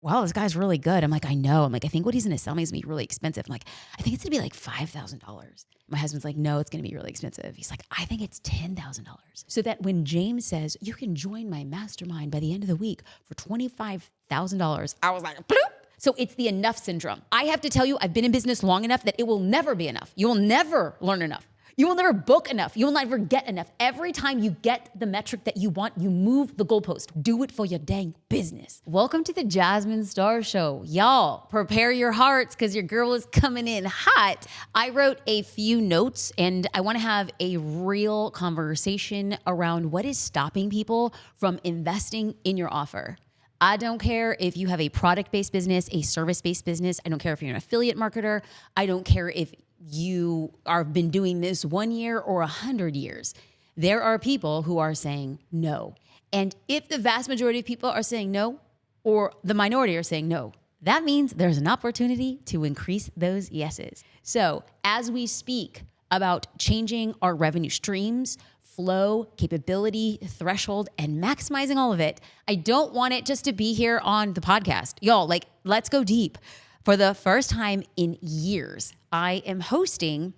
wow, this guy's really good. I'm like, I know. I'm like, I think what he's going to sell me is going to be really expensive. I'm like, I think it's going to be like $5,000. My husband's like, no, it's going to be really expensive. He's like, I think it's $10,000. So that when James says, you can join my mastermind by the end of the week for $25,000, I was like, bloop. So it's the enough syndrome. I have to tell you, I've been in business long enough that it will never be enough. You will never learn enough. You will never book enough. You will never get enough. Every time you get the metric that you want, you move the goalpost. Do it for your dang business. Welcome to the Jasmine Star Show. Y'all, prepare your hearts because your girl is coming in hot. I wrote a few notes and I want to have a real conversation around what is stopping people from investing in your offer. I don't care if you have a product-based business, a service-based business. I don't care if you're an affiliate marketer. I don't care if you have been doing this 1 year or 100 years. There are people who are saying no. And if the vast majority of people are saying no, or the minority are saying no, that means there's an opportunity to increase those yeses. So as we speak about changing our revenue streams, flow, capability, threshold, and maximizing all of it, I don't want it just to be here on the podcast. Y'all, like, let's go deep. For the first time in years, I am hosting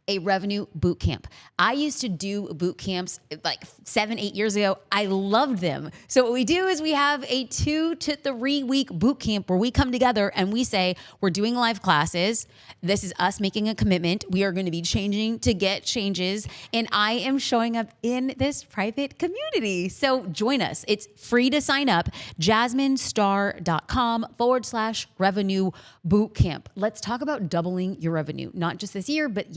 a revenue bootcamp. I used to do boot camps like 7-8 years ago. I loved them. So what we do is we have a 2 to 3 week boot camp where we come together and we say, we're doing live classes. This is us making a commitment. We are going to be changing to get changes. And I am showing up in this private community. So join us. It's free to sign up. JasmineStar.com/revenue bootcamp. Let's talk about doubling your revenue, not just this year, but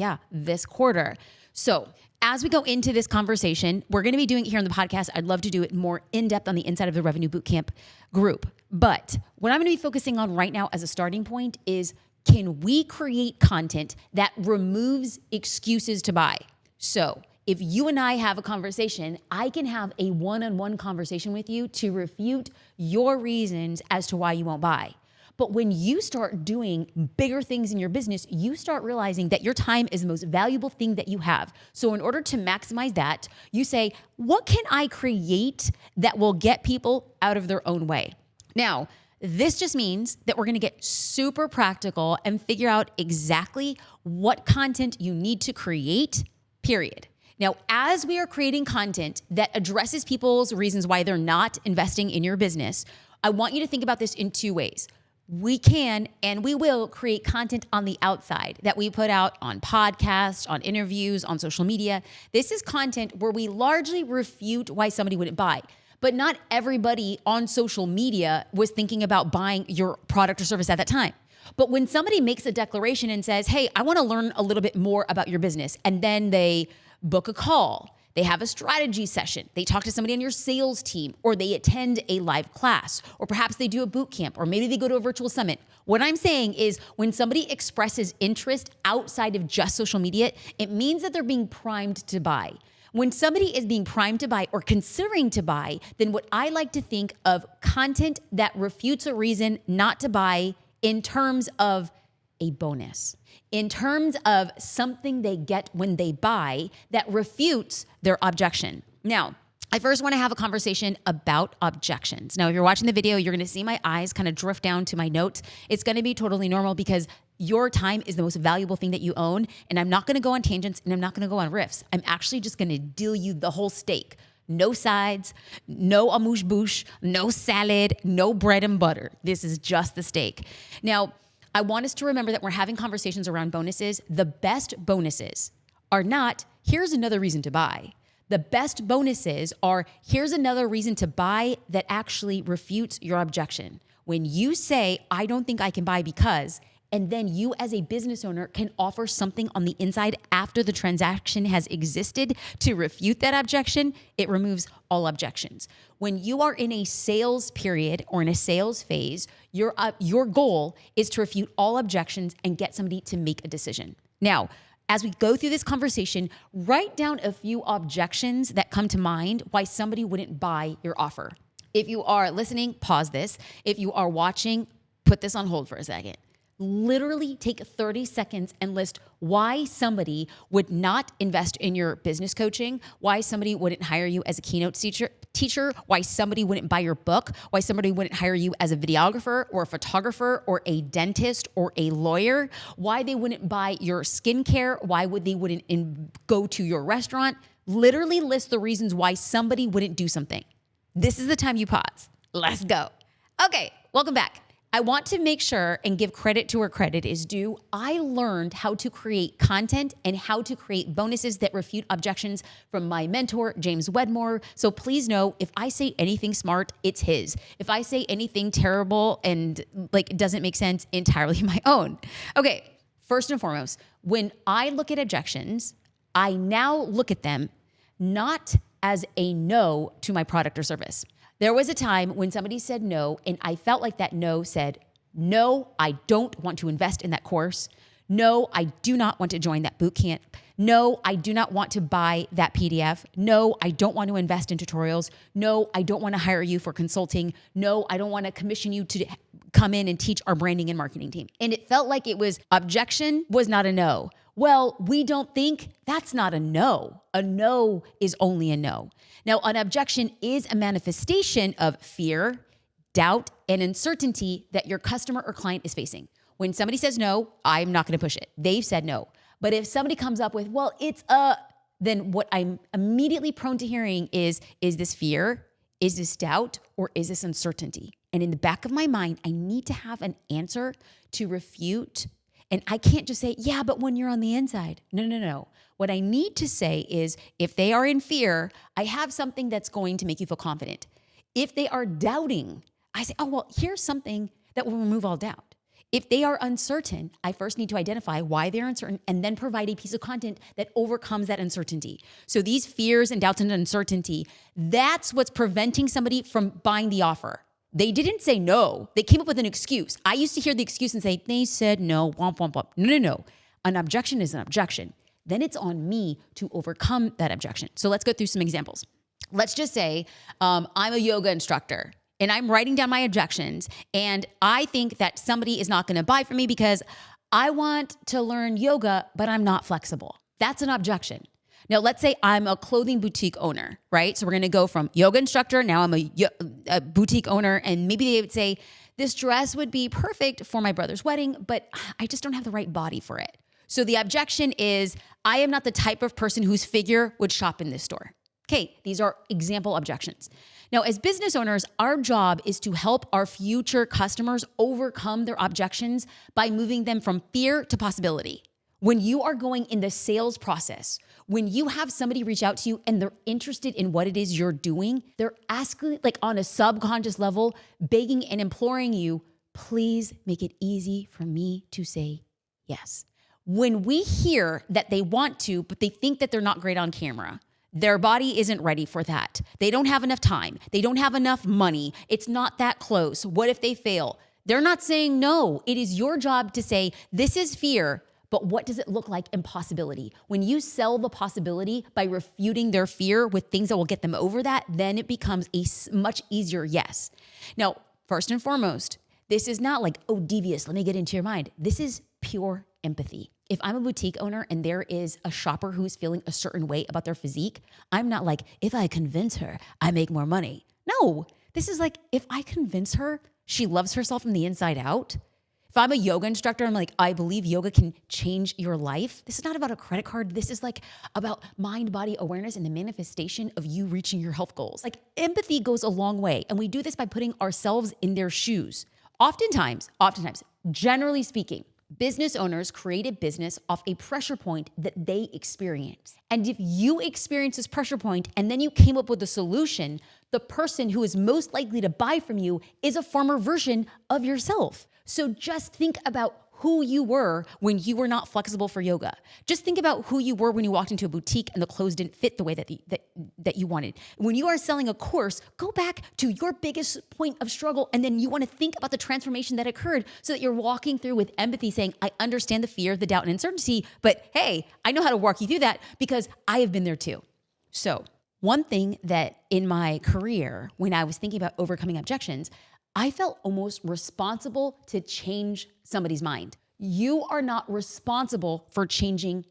this quarter. So as we go into this conversation, we're going to be doing it here on the podcast. I'd love to do it more in depth on the inside of the Revenue Bootcamp group. But what I'm going to be focusing on right now as a starting point is, can we create content that removes excuses to buy? So if you and I have a conversation, I can have a one-on-one conversation with you to refute your reasons as to why you won't buy. But when you start doing bigger things in your business, you start realizing that your time is the most valuable thing that you have. So in order to maximize that, you say, what can I create that will get people out of their own way? Now, this just means that we're going to get super practical and figure out exactly what content you need to create, period. Now, as we are creating content that addresses people's reasons why they're not investing in your business, I want you to think about this in 2 ways. We can and we will create content on the outside that we put out on podcasts, on interviews, on social media. This is content where we largely refute why somebody wouldn't buy. But not everybody on social media was thinking about buying your product or service at that time. But when somebody makes a declaration and says, hey, I want to learn a little bit more about your business, and then they book a call, they have a strategy session, they talk to somebody on your sales team, or they attend a live class, or perhaps they do a boot camp, or maybe they go to a virtual summit. What I'm saying is when somebody expresses interest outside of just social media, it means that they're being primed to buy. When somebody is being primed to buy or considering to buy, then what I like to think of content that refutes a reason not to buy in terms of a bonus, in terms of something they get when they buy that refutes their objection. Now, I first want to have a conversation about objections. Now, if you're watching the video, you're going to see my eyes kind of drift down to my notes. It's going to be totally normal because your time is the most valuable thing that you own. And I'm not going to go on tangents and I'm not going to go on riffs. I'm actually just going to deal you the whole steak. No sides, no amuse-bouche, no salad, no bread and butter. This is just the steak. Now, I want us to remember that we're having conversations around bonuses. The best bonuses are not, here's another reason to buy. The best bonuses are, here's another reason to buy that actually refutes your objection. When you say, I don't think I can buy because, and then you as a business owner can offer something on the inside after the transaction has existed to refute that objection, it removes all objections. When you are in a sales period or in a sales phase, your goal is to refute all objections and get somebody to make a decision. Now, as we go through this conversation, write down a few objections that come to mind why somebody wouldn't buy your offer. If you are listening, pause this. If you are watching, put this on hold for a second. Literally take 30 seconds and list why somebody would not invest in your business coaching, why somebody wouldn't hire you as a keynote teacher, why somebody wouldn't buy your book, why somebody wouldn't hire you as a videographer or a photographer or a dentist or a lawyer, why they wouldn't buy your skincare, why they wouldn't go to your restaurant. Literally list the reasons why somebody wouldn't do something. This is the time you pause. Let's go. Okay, welcome back. I want to make sure and give credit to where credit is due. I learned how to create content and how to create bonuses that refute objections from my mentor, James Wedmore. So please know, if I say anything smart, it's his. If I say anything terrible and doesn't make sense, entirely my own. Okay, first and foremost, when I look at objections, I now look at them not as a no to my product or service. There was a time when somebody said no, and I felt like that no said, no, I don't want to invest in that course. No, I do not want to join that bootcamp. No, I do not want to buy that PDF. No, I don't want to invest in tutorials. No, I don't want to hire you for consulting. No, I don't want to commission you to come in and teach our branding and marketing team. And it felt like it was objection was not a no. Well, we don't think that's not a no. A no is only a no. Now, an objection is a manifestation of fear, doubt, and uncertainty that your customer or client is facing. When somebody says no, I'm not going to push it. They've said no. But if somebody comes up with, well, it's then what I'm immediately prone to hearing is this fear? Is this doubt? Or is this uncertainty? And in the back of my mind, I need to have an answer to refute. And I can't just say, yeah, but when you're on the inside. No. What I need to say is, if they are in fear, I have something that's going to make you feel confident. If they are doubting, I say, oh, well, here's something that will remove all doubt. If they are uncertain, I first need to identify why they're uncertain and then provide a piece of content that overcomes that uncertainty. So these fears and doubts and uncertainty, that's what's preventing somebody from buying the offer. They didn't say no. They came up with an excuse. I used to hear the excuse and say, they said no, womp, womp, womp. No. An objection is an objection. Then it's on me to overcome that objection. So let's go through some examples. Let's just say I'm a yoga instructor and I'm writing down my objections, and I think that somebody is not going to buy from me because I want to learn yoga, but I'm not flexible. That's an objection. Now, let's say I'm a clothing boutique owner, right? So we're going to go from yoga instructor. Now I'm a boutique owner, and maybe they would say, this dress would be perfect for my brother's wedding, but I just don't have the right body for it. So the objection is, I am not the type of person whose figure would shop in this store. Okay, these are example objections. Now, as business owners, our job is to help our future customers overcome their objections by moving them from fear to possibility. When you are going in the sales process, when you have somebody reach out to you and they're interested in what it is you're doing, they're asking, on a subconscious level, begging and imploring you, please make it easy for me to say yes. When we hear that they want to, but they think that they're not great on camera, their body isn't ready for that. They don't have enough time. They don't have enough money. It's not that close. What if they fail? They're not saying no. It is your job to say, this is fear, but what does it look like in possibility? When you sell the possibility by refuting their fear with things that will get them over that, then it becomes a much easier yes. Now, first and foremost, this is not like, oh, devious, let me get into your mind. This is pure empathy. If I'm a boutique owner and there is a shopper who's feeling a certain way about their physique, I'm not like, if I convince her, I make more money. No, this is like, if I convince her she loves herself from the inside out. If I'm a yoga instructor, I'm like, I believe yoga can change your life. This is not about a credit card. This is about mind-body awareness and the manifestation of you reaching your health goals. Empathy goes a long way. And we do this by putting ourselves in their shoes. Oftentimes, generally speaking, business owners create a business off a pressure point that they experience. And if you experience this pressure point and then you came up with a solution, the person who is most likely to buy from you is a former version of yourself. So just think about who you were when you were not flexible for yoga. Just think about who you were when you walked into a boutique and the clothes didn't fit the way that you wanted. When you are selling a course, go back to your biggest point of struggle, and then you want to think about the transformation that occurred so that you're walking through with empathy saying, I understand the fear, the doubt, and uncertainty, but hey, I know how to walk you through that because I have been there too. So one thing that in my career, when I was thinking about overcoming objections, I felt almost responsible to change somebody's mind. You are not responsible for changing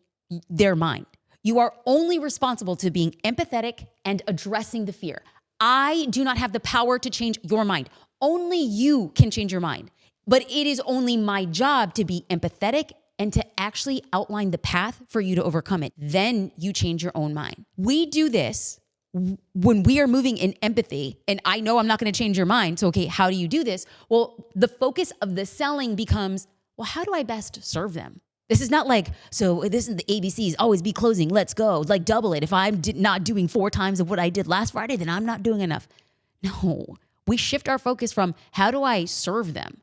their mind. You are only responsible to being empathetic and addressing the fear. I do not have the power to change your mind. Only you can change your mind. But it is only my job to be empathetic and to actually outline the path for you to overcome it. Then you change your own mind. We do this when we are moving in empathy, and I know I'm not going to change your mind. So, okay, how do you do this? Well, the focus of the selling becomes, well, how do I best serve them? This is not like, so this is the ABCs, always be closing, let's go, like double it. If I'm not doing 4 times of what I did last Friday, then I'm not doing enough. No, we shift our focus from how do I serve them?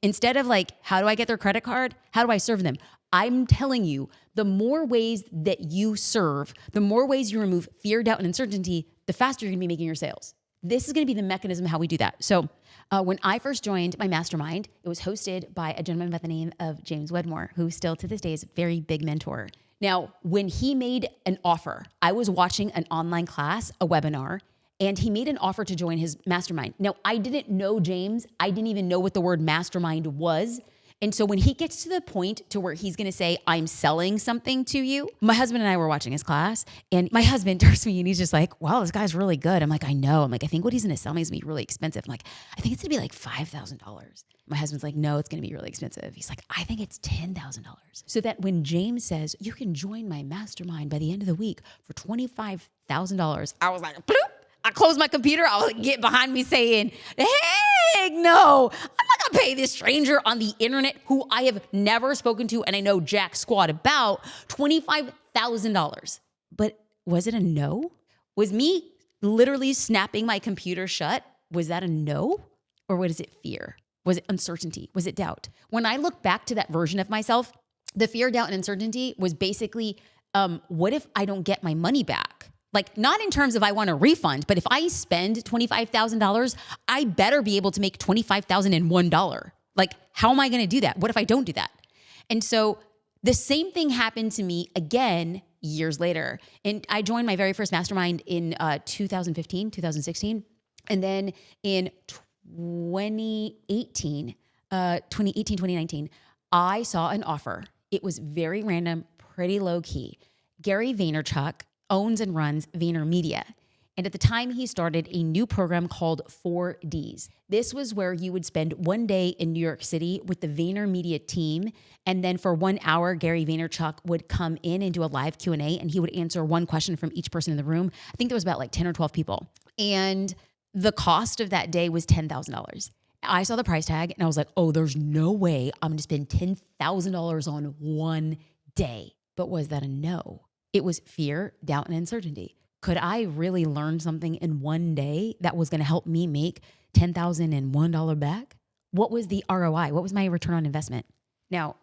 Instead of like, how do I get their credit card? How do I serve them? I'm telling you, the more ways that you serve, the more ways you remove fear, doubt, and uncertainty, the faster you're gonna be making your sales. This is gonna be the mechanism how we do that. So when I first joined my mastermind, it was hosted by a gentleman by the name of James Wedmore, who still to this day is a very big mentor. Now, when he made an offer, I was watching an online class, a webinar, and he made an offer to join his mastermind. Now, I didn't know James. I didn't even know what the word mastermind was. And so when he gets to the point to where he's going to say, I'm selling something to you, my husband and I were watching his class, and my husband turns to me and he's just like, wow, this guy's really good. I'm like, I know. I'm like, I think what he's going to sell me is going to be really expensive. I'm like, I think it's going to be like $5,000. My husband's like, no, it's going to be really expensive. He's like, I think it's $10,000. So that when James says, you can join my mastermind by the end of the week for $25,000, I was like, bloop. I closed my computer. I was get behind me saying, heck no, I'm not gonna pay this stranger on the internet who I have never spoken to and I know jack squat about $25,000. But was it a no? Was me literally snapping my computer shut? Was that a no? Or was it fear? Was it uncertainty? Was it doubt? When I look back to that version of myself, the fear, doubt, and uncertainty was basically, what if I don't get my money back? Like, not in terms of I want a refund, but if I spend $25,000, I better be able to make $25,001. Like, how am I going to do that? What if I don't do that? And so the same thing happened to me again years later. And I joined my very first mastermind in 2015, 2016. And then in 2019, I saw an offer. It was very random, pretty low key. Gary Vaynerchuk owns and runs VaynerMedia. And at the time, he started a new program called 4Ds. This was where you would spend one day in New York City with the VaynerMedia team. And then for 1 hour, Gary Vaynerchuk would come in and do a live Q&A, and he would answer one question from each person in the room. I think there was about like 10 or 12 people. And the cost of that day was $10,000. I saw the price tag and I was like, oh, there's no way I'm gonna spend $10,000 on one day. But was that a no? It was fear, doubt, and uncertainty. Could I really learn something in one day that was going to help me make $10,001 back? What was the ROI? What was my return on investment? Now,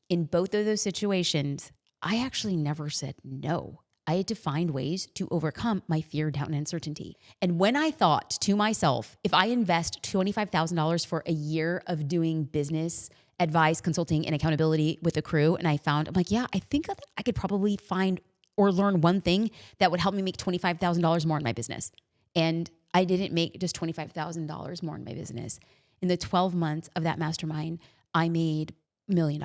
in both of those situations, I actually never said no. I had to find ways to overcome my fear, doubt, and uncertainty. And when I thought to myself, if I invest $25,000 for a year of doing business advice, consulting, and accountability with a crew, and I'm like, yeah, I think I could probably find or learn one thing that would help me make $25,000 more in my business. And I didn't make just $25,000 more in my business. In the 12 months of that mastermind, I made $1 million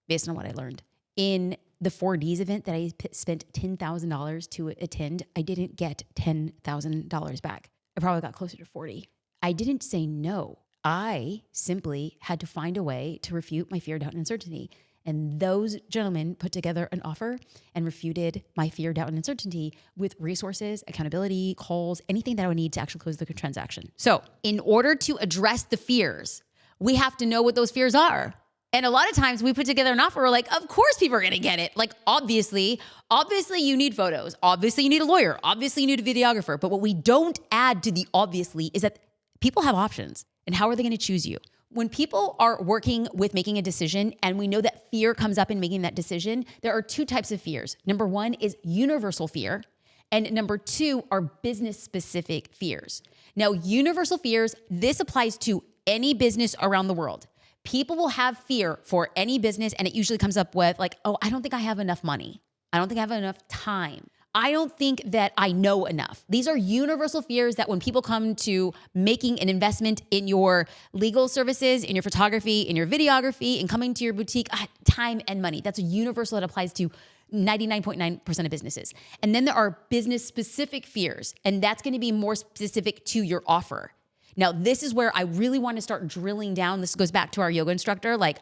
based on what I learned. In the 4Ds event that I spent $10,000 to attend, I didn't get $10,000 back. I probably got closer to 40. I didn't say no. I simply had to find a way to refute my fear, doubt, and uncertainty. And those gentlemen put together an offer and refuted my fear, doubt, and uncertainty with resources, accountability, calls, anything that I would need to actually close the transaction. So in order to address the fears, we have to know what those fears are. And a lot of times we put together an offer, we're like, of course people are going to get it. Like, obviously you need photos. Obviously you need a lawyer. Obviously you need a videographer. But what we don't add to the obviously is that people have options. And how are they going to choose you? When people are working with making a decision and we know that fear comes up in making that decision, there are 2 types of fears. Number 1 is universal fear. And number 2 are business specific fears. Now, universal fears, this applies to any business around the world. People will have fear for any business, and it usually comes up with like, oh, I don't think I have enough money. I don't think I have enough time. I don't think that I know enough. These are universal fears that when people come to making an investment in your legal services, in your photography, in your videography, and coming to your boutique, time and money. That's a universal that applies to 99.9% of businesses. And then there are business specific fears, and that's going to be more specific to your offer. Now, this is where I really want to start drilling down. This goes back to our yoga instructor. One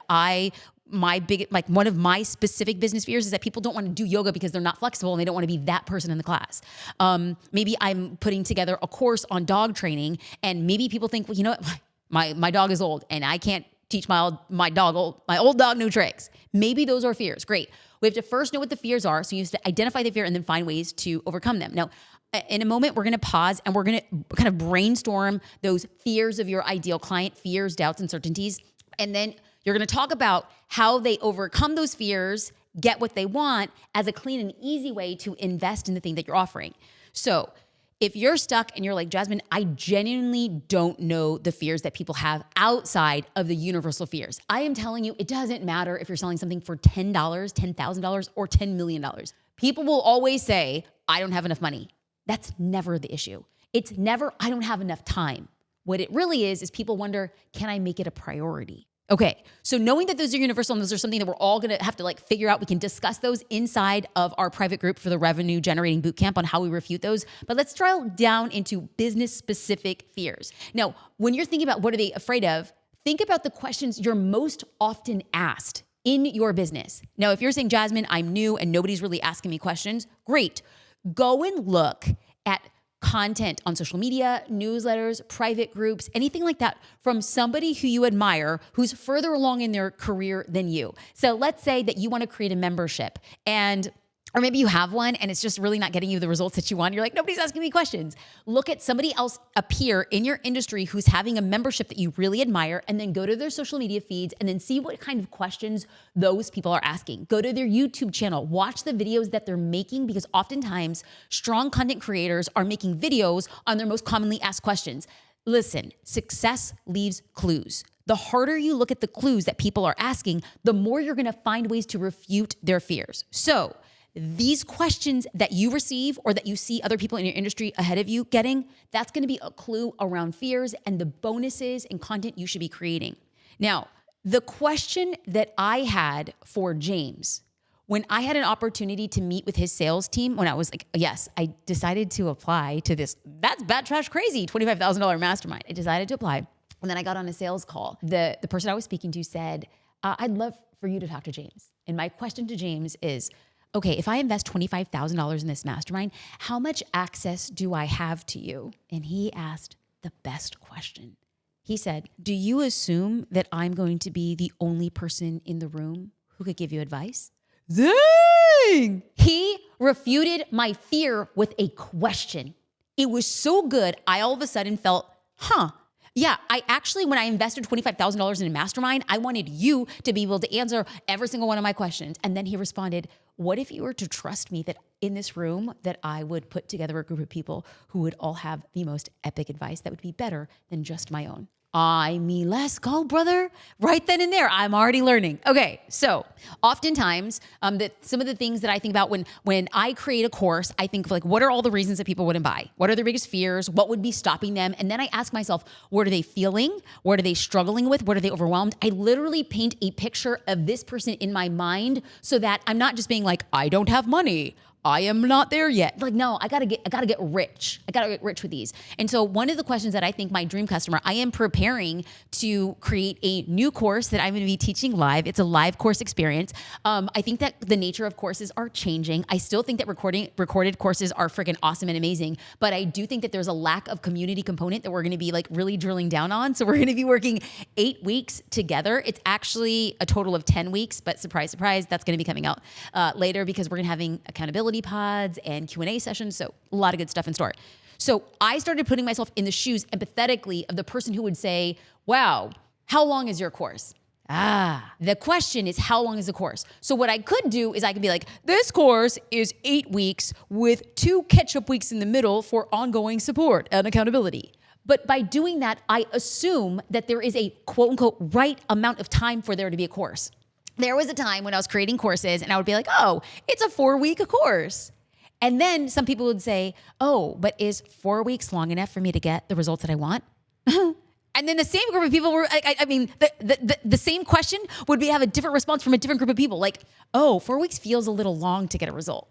of my specific business fears is that people don't want to do yoga because they're not flexible and they don't want to be that person in the class. Maybe I'm putting together a course on dog training, and maybe people think, well, you know what, my dog is old and I can't teach my old dog new tricks. Maybe those are fears. Great. We have to first know what the fears are. So you have to identify the fear and then find ways to overcome them. Now, in a moment, we're going to pause and we're going to kind of brainstorm those fears of your ideal client, fears, doubts, uncertainties. And then you're going to talk about how they overcome those fears, get what they want as a clean and easy way to invest in the thing that you're offering. So if you're stuck and you're like, Jasmine, I genuinely don't know the fears that people have outside of the universal fears. I am telling you, it doesn't matter if you're selling something for $10, $10,000, or $10 million. People will always say, I don't have enough money. That's never the issue. It's never, I don't have enough time. What it really is people wonder, can I make it a priority? Okay, so knowing that those are universal and those are something that we're all gonna have to figure out, we can discuss those inside of our private group for the Revenue Generating Bootcamp on how we refute those. But let's drill down into business specific fears. Now, when you're thinking about what are they afraid of, think about the questions you're most often asked in your business. Now, if you're saying, Jasmine, I'm new and nobody's really asking me questions, great. Go and look at content on social media, newsletters, private groups, anything like that from somebody who you admire, who's further along in their career than you. So let's say that you want to create a membership or maybe you have one and it's just really not getting you the results that you want. You're like, nobody's asking me questions. Look at somebody else, a peer in your industry who's having a membership that you really admire, and then go to their social media feeds and then see what kind of questions those people are asking. Go to their YouTube channel, watch the videos that they're making, because oftentimes strong content creators are making videos on their most commonly asked questions. Listen, success leaves clues. The harder you look at the clues that people are asking, the more you're going to find ways to refute their fears. So these questions that you receive or that you see other people in your industry ahead of you getting, that's going to be a clue around fears and the bonuses and content you should be creating. Now, the question that I had for James, when I had an opportunity to meet with his sales team, when I was like, yes, I decided to apply to this, that's bad trash crazy, $25,000 mastermind. I decided to apply. And then I got on a sales call. The person I was speaking to said, I'd love for you to talk to James. And my question to James is, okay, if I invest $25,000 in this mastermind, how much access do I have to you? And he asked the best question. He said, do you assume that I'm going to be the only person in the room who could give you advice? Dang! He refuted my fear with a question. It was so good, I all of a sudden felt, yeah, I actually, when I invested $25,000 in a mastermind, I wanted you to be able to answer every single one of my questions. And then he responded, what if you were to trust me that in this room that I would put together a group of people who would all have the most epic advice that would be better than just my own? Let's go, brother. Right then and there, I'm already learning. Okay, so oftentimes, some of the things that I think about when I create a course, I think of what are all the reasons that people wouldn't buy? What are their biggest fears? What would be stopping them? And then I ask myself, what are they feeling? What are they struggling with? What are they overwhelmed? I literally paint a picture of this person in my mind so that I'm not just being like, I don't have money. I am not there yet. No, I gotta get rich. I gotta get rich with these. And so one of the questions that I think my dream customer, I am preparing to create a new course that I'm gonna be teaching live. It's a live course experience. I think that the nature of courses are changing. I still think that recorded courses are freaking awesome and amazing, but I do think that there's a lack of community component that we're gonna be really drilling down on. So we're gonna be working 8 weeks together. It's actually a total of 10 weeks, but surprise, surprise, that's gonna be coming out later because we're gonna having accountability pods and Q&A sessions. So a lot of good stuff in store. So I started putting myself in the shoes empathetically of the person who would say, wow, how long is your course? The question is, how long is the course? So what I could do is I could be like, this course is 8 weeks with 2 catch-up weeks in the middle for ongoing support and accountability. But by doing that, I assume that there is a quote unquote right amount of time for there to be a course. There was a time when I was creating courses and I would be like, oh, it's a 4-week course. And then some people would say, oh, but is 4 weeks long enough for me to get the results that I want? And then the same group of people were, the same question would have a different response from a different group of people. Like, oh, 4 weeks feels a little long to get a result.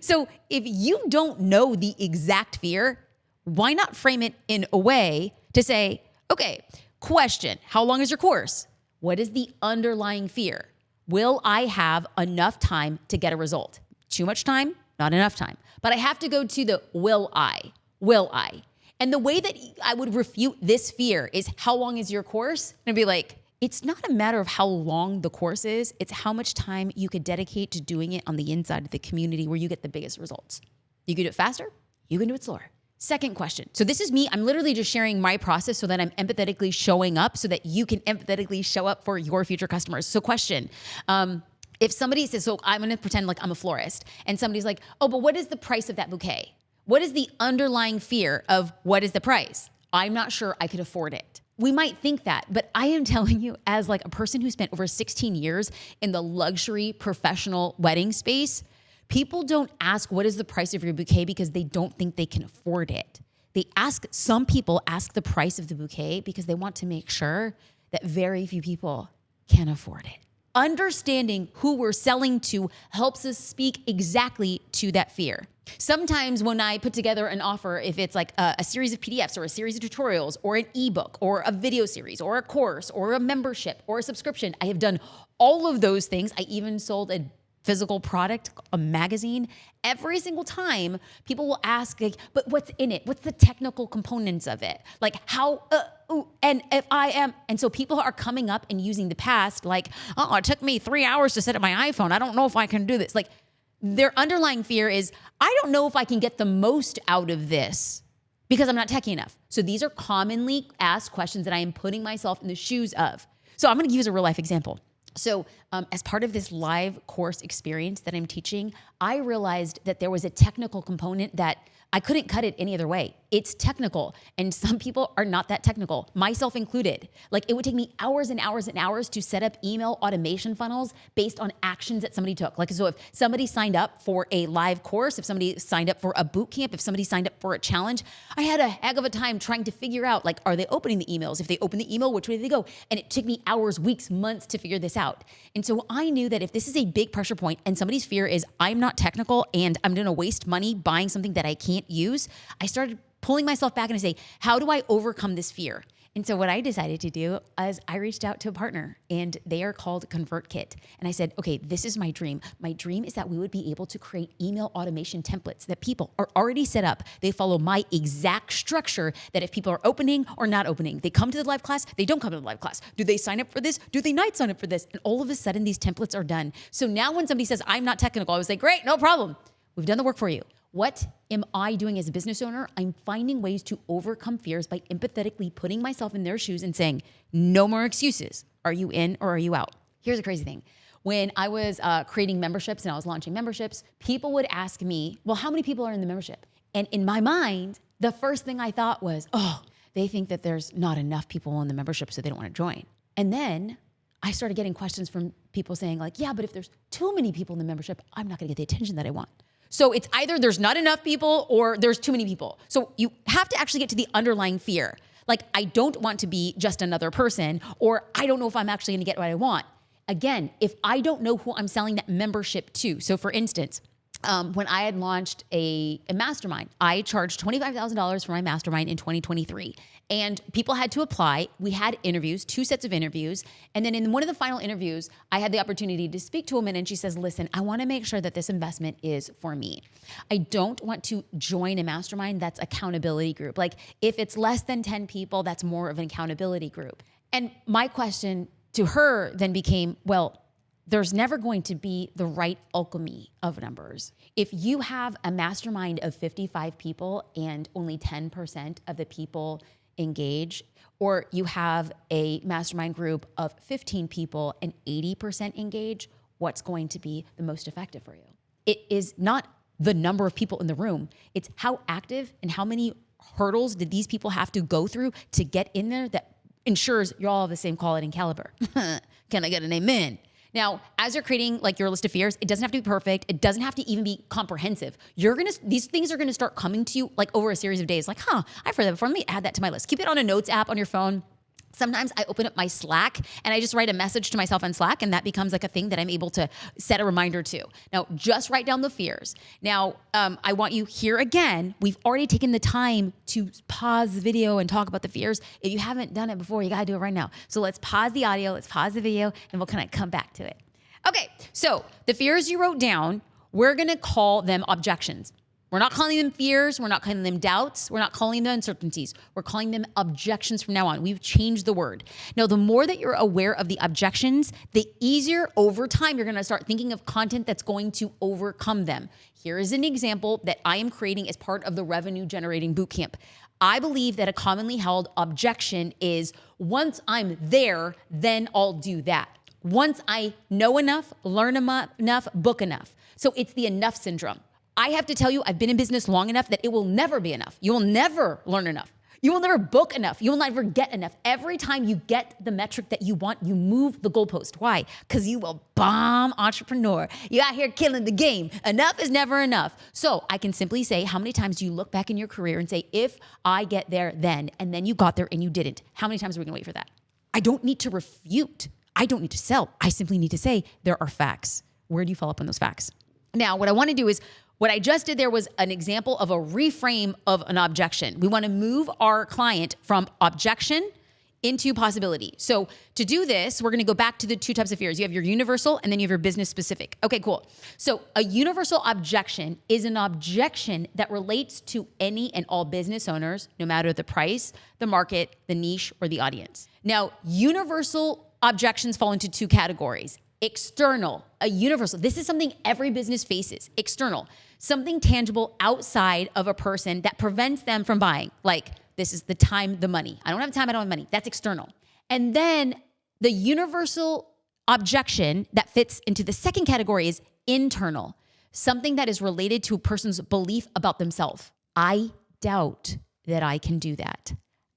So if you don't know the exact fear, why not frame it in a way to say, okay, question, how long is your course? What is the underlying fear? Will I have enough time to get a result? Too much time? Not enough time. But I have to go to the will I? Will I? And the way that I would refute this fear is, how long is your course? And I'd be like, it's not a matter of how long the course is. It's how much time you could dedicate to doing it on the inside of the community where you get the biggest results. You can do it faster. You can do it slower. Second question. So this is me. I'm literally just sharing my process so that I'm empathetically showing up so that you can empathetically show up for your future customers. So question. If somebody says, so I'm going to pretend like I'm a florist, and somebody's like, oh, but what is the price of that bouquet? What is the underlying fear of what is the price? I'm not sure I could afford it. We might think that, but I am telling you, as like a person who spent over 16 years in the luxury professional wedding space, people don't ask what is the price of your bouquet because they don't think they can afford it. Some people ask the price of the bouquet because they want to make sure that very few people can afford it. Understanding who we're selling to helps us speak exactly to that fear. Sometimes when I put together an offer, if it's like a series of PDFs or a series of tutorials or an ebook or a video series or a course or a membership or a subscription, I have done all of those things. I even sold a physical product, a magazine. Every single time people will ask, like, but what's in it? What's the technical components of it? Like how, and if I am, and so people are coming up and using the past, like, oh, it took me 3 hours to set up my iPhone. I don't know if I can do this. Like their underlying fear is, I don't know if I can get the most out of this because I'm not techy enough. So these are commonly asked questions that I am putting myself in the shoes of. So I'm going to use a real life example. So as part of this live course experience that I'm teaching, I realized that there was a technical component that I couldn't cut it any other way. It's technical, and some people are not that technical, myself included. Like it would take me hours and hours and hours to set up email automation funnels based on actions that somebody took. Like, so if somebody signed up for a live course, if somebody signed up for a boot camp, if somebody signed up for a challenge, I had a heck of a time trying to figure out, like, are they opening the emails? If they open the email, which way do they go? And it took me hours, weeks, months to figure this out. And so I knew that if this is a big pressure point and somebody's fear is I'm not technical and I'm going to waste money buying something that I can't use, I started pulling myself back and I say, how do I overcome this fear? And so what I decided to do is I reached out to a partner, and they are called ConvertKit. And I said, okay, this is my dream. My dream is that we would be able to create email automation templates that people are already set up. They follow my exact structure, that if people are opening or not opening, they come to the live class, they don't come to the live class. Do they sign up for this? Do they not sign up for this? And all of a sudden these templates are done. So now when somebody says, I'm not technical, I would say, great, no problem. We've done the work for you. What am I doing as a business owner? I'm finding ways to overcome fears by empathetically putting myself in their shoes and saying, no more excuses. Are you in or are you out? Here's a crazy thing. When I was creating memberships and I was launching memberships, people would ask me, well, how many people are in the membership? And in my mind, the first thing I thought was, oh, they think that there's not enough people in the membership, so they don't want to join. And then I started getting questions from people saying like, yeah, but if there's too many people in the membership, I'm not going to get the attention that I want. So it's either there's not enough people or there's too many people. So you have to actually get to the underlying fear. Like, I don't want to be just another person, or I don't know if I'm actually going to get what I want. Again, if I don't know who I'm selling that membership to. So for instance, when I had launched a mastermind, I charged $25,000 for my mastermind in 2023. And people had to apply. We had interviews, 2 sets of interviews. And then in one of the final interviews, I had the opportunity to speak to a woman, and she says, listen, I want to make sure that this investment is for me. I don't want to join a mastermind that's accountability group. Like, if it's less than 10 people, that's more of an accountability group. And my question to her then became, well, there's never going to be the right alchemy of numbers. If you have a mastermind of 55 people and only 10% of the people engage, or you have a mastermind group of 15 people and 80% engage, what's going to be the most effective for you? It is not the number of people in the room. It's how active and how many hurdles did these people have to go through to get in there that ensures you're all of the same quality and caliber. Can I get an amen? Now, as you're creating like your list of fears, it doesn't have to be perfect. It doesn't have to even be comprehensive. These things are gonna start coming to you like over a series of days. Like, I've heard that before. Let me add that to my list. Keep it on a notes app on your phone. Sometimes I open up my Slack and I just write a message to myself in Slack, and that becomes like a thing that I'm able to set a reminder to. Now, just write down the fears. Now, I want you here again. We've already taken the time to pause the video and talk about the fears. If you haven't done it before, you gotta do it right now. So let's pause the audio, let's pause the video, and we'll kind of come back to it. Okay, so the fears you wrote down, we're gonna call them objections. We're not calling them fears. We're not calling them doubts. We're not calling them uncertainties. We're calling them objections from now on. We've changed the word. Now, the more that you're aware of the objections, the easier over time you're going to start thinking of content that's going to overcome them. Here is an example that I am creating as part of the Revenue Generating Bootcamp. I believe that a commonly held objection is, once I'm there, then I'll do that. Once I know enough, learn enough, book enough. So it's the enough syndrome. I have to tell you, I've been in business long enough that it will never be enough. You will never learn enough. You will never book enough. You will never get enough. Every time you get the metric that you want, you move the goalpost. Why? Because you will bomb entrepreneur. You out here killing the game. Enough is never enough. So I can simply say, how many times do you look back in your career and say, if I get there then, and then you got there and you didn't? How many times are we gonna wait for that? I don't need to refute. I don't need to sell. I simply need to say, there are facts. Where do you follow up on those facts? Now, what I wanna do is, what I just did there was an example of a reframe of an objection. We want to move our client from objection into possibility. So to do this, we're going to go back to the two types of fears. You have your universal and then you have your business specific. Okay, cool. So a universal objection is an objection that relates to any and all business owners, no matter the price, the market, the niche, or the audience. Now, universal objections fall into two categories. External, a universal. This is something every business faces. External, something tangible outside of a person that prevents them from buying. Like, this is the time, the money. I don't have time, I don't have money. That's external. And then the universal objection that fits into the second category is internal, something that is related to a person's belief about themselves. I doubt that I can do that.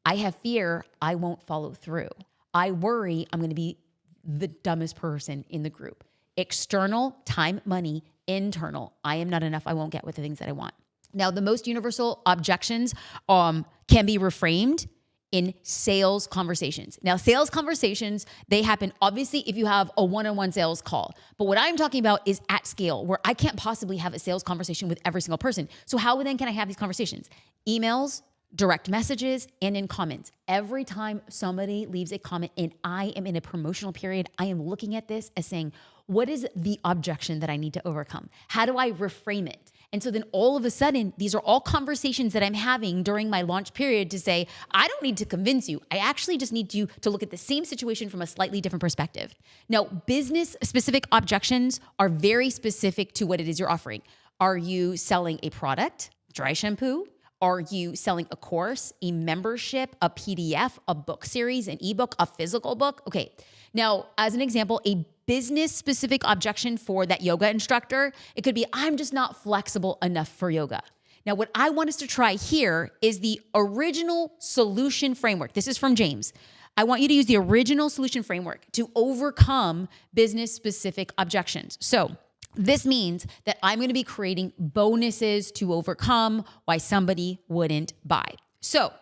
I have fear I won't follow through. I worry I'm going to be the dumbest person in the group. External, time, money. Internal, I am not enough. I won't get with the things that I want. Now, the most universal objections can be reframed in sales conversations. Now, sales conversations, they happen obviously if you have a one-on-one sales call. But what I'm talking about is at scale, where I can't possibly have a sales conversation with every single person. So how then can I have these conversations? Emails, direct messages, and in comments. Every time somebody leaves a comment and I am in a promotional period, I am looking at this as saying, what is the objection that I need to overcome? How do I reframe it? And so then all of a sudden, these are all conversations that I'm having during my launch period to say, I don't need to convince you. I actually just need you to look at the same situation from a slightly different perspective. Now, business specific objections are very specific to what it is you're offering. Are you selling a product, dry shampoo? Are you selling a course, a membership, a PDF, a book series, an ebook, a physical book? Okay. Now, as an example, a business specific objection for that yoga instructor, it could be, I'm just not flexible enough for yoga. Now, what I want us to try here is the original solution framework. This is from James. I want you to use the original solution framework to overcome business specific objections. So this means that I'm going to be creating bonuses to overcome why somebody wouldn't buy. So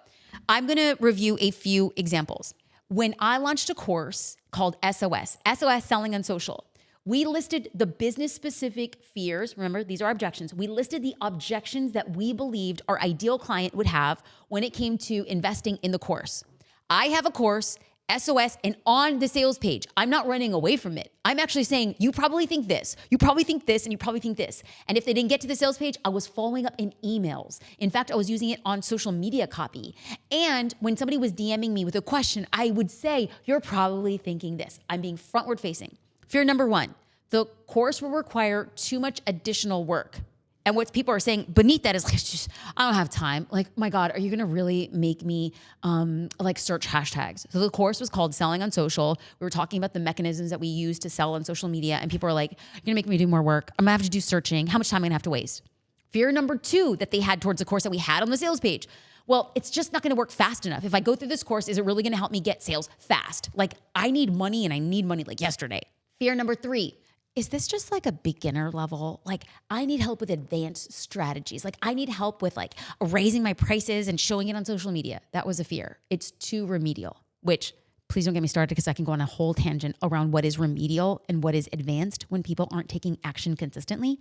I'm going to review a few examples. When I launched a course called SOS Selling on Social, we listed the business specific fears. Remember, these are objections. We listed the objections that we believed our ideal client would have when it came to investing in the course. I have a course, SOS, and on the sales page, I'm not running away from it. I'm actually saying, you probably think this, you probably think this, and you probably think this. And if they didn't get to the sales page, I was following up in emails. In fact, I was using it on social media copy. And when somebody was DMing me with a question, I would say, you're probably thinking this. I'm being frontward facing. Fear number one, the course will require too much additional work. And what people are saying beneath that is like, just, I don't have time. Like, my God, are you gonna really make me search hashtags? So the course was called Selling on Social. We were talking about the mechanisms that we use to sell on social media. And people are like, you're gonna make me do more work. I'm gonna have to do searching. How much time am I gonna have to waste? Fear number two that they had towards the course that we had on the sales page. Well, it's just not gonna work fast enough. If I go through this course, is it really gonna help me get sales fast? Like, I need money and I need money like yesterday. Fear number 3. Is this just like a beginner level? Like I need help with advanced strategies. Like I need help with like raising my prices and showing it on social media. That was a fear. It's too remedial, which please don't get me started because I can go on a whole tangent around what is remedial and what is advanced when people aren't taking action consistently.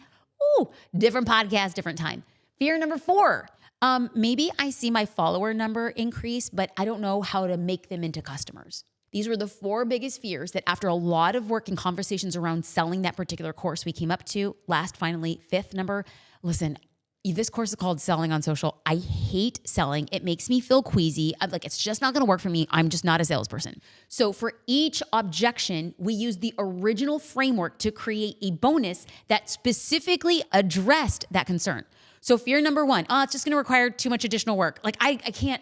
Ooh, different podcast, different time. Fear number 4. Maybe I see my follower number increase, but I don't know how to make them into customers. These were the 4 biggest fears that after a lot of work and conversations around selling that particular course, we came up to. Last, finally, 5th number. Listen, this course is called Selling on Social. I hate selling. It makes me feel queasy. I'm like, it's just not going to work for me. I'm just not a salesperson. So for each objection, we use the original framework to create a bonus that specifically addressed that concern. So fear number 1, it's just going to require too much additional work. Like I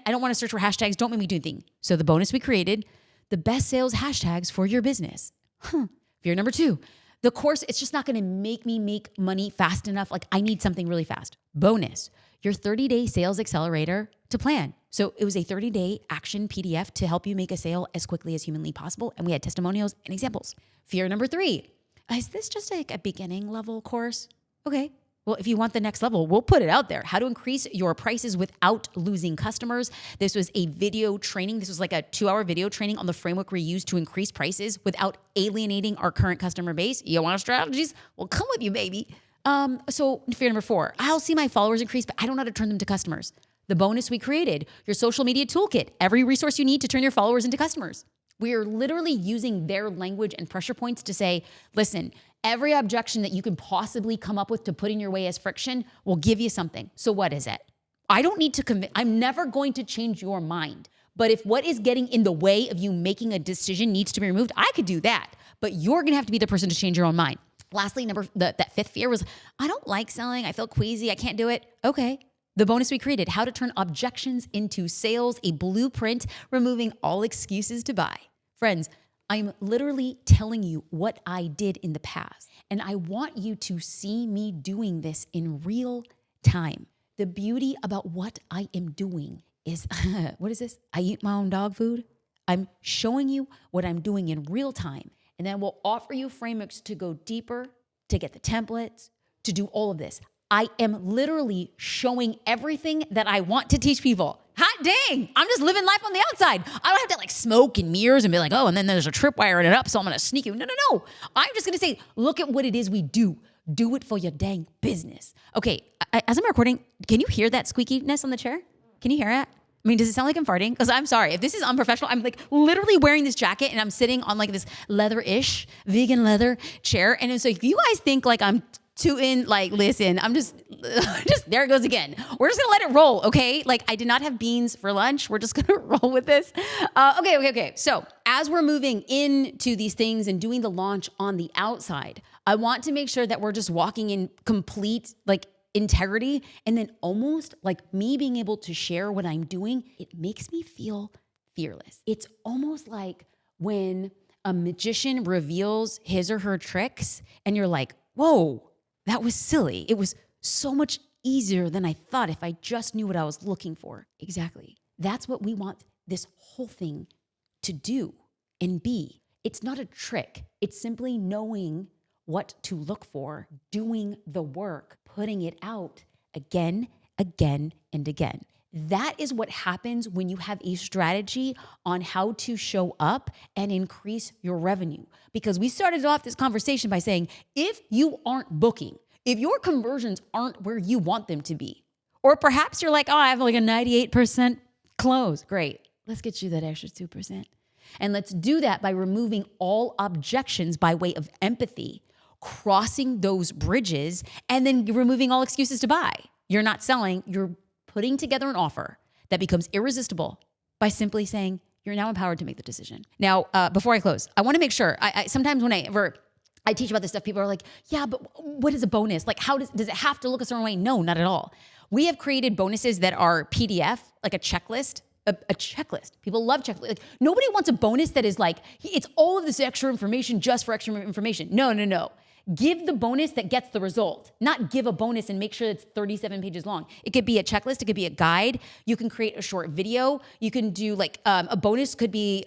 don't want to search for hashtags. Don't make me do anything. So the bonus we created, the best sales hashtags for your business. Fear number 2, the course, it's just not going to make me make money fast enough. Like I need something really fast. Bonus, your 30-day sales accelerator to plan. So it was a 30-day action PDF to help you make a sale as quickly as humanly possible. And we had testimonials and examples. Fear number 3, is this just like a beginning level course? Okay. Well, if you want the next level, we'll put it out there. How to increase your prices without losing customers. This was a video training. This was like a 2-hour video training on the framework we use to increase prices without alienating our current customer base. You want strategies? Well, come with you, baby. So fear number 4, I'll see my followers increase, but I don't know how to turn them to customers. The bonus we created, your social media toolkit, every resource you need to turn your followers into customers. We are literally using their language and pressure points to say, listen, every objection that you can possibly come up with to put in your way as friction will give you something. So what is it? I don't need to I'm never going to change your mind. But if what is getting in the way of you making a decision needs to be removed, I could do that. But you're going to have to be the person to change your own mind. Lastly, that 5th fear was, I don't like selling. I feel queasy. I can't do it. Okay. The bonus we created, how to turn objections into sales, a blueprint, removing all excuses to buy. Friends, I'm literally telling you what I did in the past, and I want you to see me doing this in real time. The beauty about what I am doing is, what is this? I eat my own dog food. I'm showing you what I'm doing in real time, and then we'll offer you frameworks to go deeper, to get the templates, to do all of this. I am literally showing everything that I want to teach people. Hot dang, I'm just living life on the outside. I don't have to like smoke and mirrors and be like, oh, and then there's a tripwire in it up, so I'm gonna sneak you. No. I'm just gonna say, look at what it is we do. Do it for your dang business. Okay, as I'm recording, can you hear that squeakiness on the chair? Can you hear it? I mean, does it sound like I'm farting? Because I'm sorry. If this is unprofessional, I'm like literally wearing this jacket and I'm sitting on like this leather-ish, vegan leather chair. And so if you guys think like I'm like, listen, I'm just there it goes again. We're just gonna let it roll, okay? Like I did not have beans for lunch. We're just gonna roll with this. Okay. So as we're moving into these things and doing the launch on the outside, I want to make sure that we're just walking in complete like integrity, and then almost like me being able to share what I'm doing, it makes me feel fearless. It's almost like when a magician reveals his or her tricks and you're like, whoa, that was silly. It was so much easier than I thought if I just knew what I was looking for. Exactly. That's what we want this whole thing to do and be. It's not a trick. It's simply knowing what to look for, doing the work, putting it out again, and again. That is what happens when you have a strategy on how to show up and increase your revenue. Because we started off this conversation by saying, if you aren't booking, if your conversions aren't where you want them to be, or perhaps you're like, oh, I have like a 98% close. Great. Let's get you that extra 2%. And let's do that by removing all objections by way of empathy, crossing those bridges, and then removing all excuses to buy. You're not selling, you're putting together an offer that becomes irresistible by simply saying, you're now empowered to make the decision. Now, before I close, I want to make sure, I sometimes whenever I teach about this stuff, people are like, yeah, but what is a bonus? Like, how does it have to look a certain way? No, not at all. We have created bonuses that are PDF, like a checklist, a checklist. People love checklists. Like, nobody wants a bonus that is like, it's all of this extra information just for extra information. No. Give the bonus that gets the result, not give a bonus and make sure it's 37 pages long. It could be a checklist. It could be a guide. You can create a short video. You can do like a bonus could be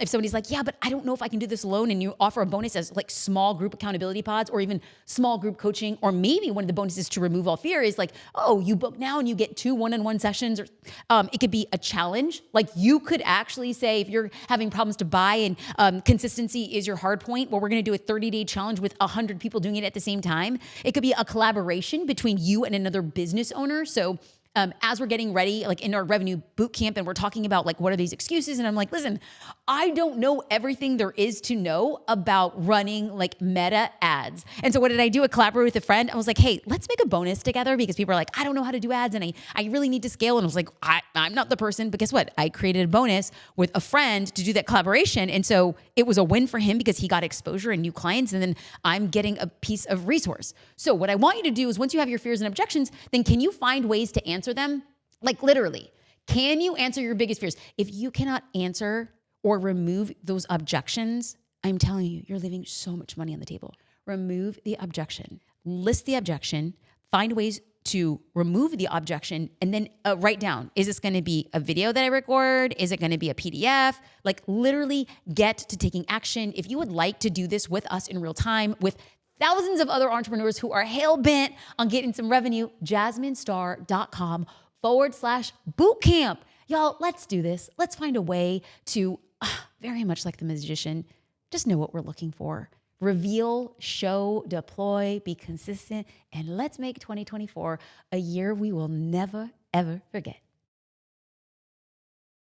if somebody's like, yeah, but I don't know if I can do this alone. And you offer a bonus as like small group accountability pods or even small group coaching. Or maybe one of the bonuses to remove all fear is like, oh, you book now and you get 2 one-on-one sessions. Or it could be a challenge. Like you could actually say, if you're having problems to buy and consistency is your hard point, well, we're going to do a 30-day challenge with 100 people doing it at the same time. It could be a collaboration between you and another business owner. So as we're getting ready, like in our revenue bootcamp, and we're talking about like, what are these excuses? And I'm like, listen, I don't know everything there is to know about running like meta ads. And so what did I do? I collaborated with a friend. I was like, hey, let's make a bonus together because people are like, I don't know how to do ads and I really need to scale. And I was like, I'm not the person, but guess what? I created a bonus with a friend to do that collaboration. And so it was a win for him because he got exposure and new clients. And then I'm getting a piece of resource. So what I want you to do is once you have your fears and objections, then can you find ways to answer them? Like literally, can you answer your biggest fears? If you cannot answer or remove those objections, I'm telling you, you're leaving so much money on the table. Remove the objection, list the objection, find ways to remove the objection, and then write down, is this going to be a video that I record? Is it going to be a PDF? Like literally get to taking action. If you would like to do this with us in real time, with thousands of other entrepreneurs who are hell-bent on getting some revenue, jasminestar.com/bootcamp. Y'all, let's do this. Let's find a way to, very much like the magician, just know what we're looking for. Reveal, show, deploy, be consistent, and let's make 2024 a year we will never, ever forget.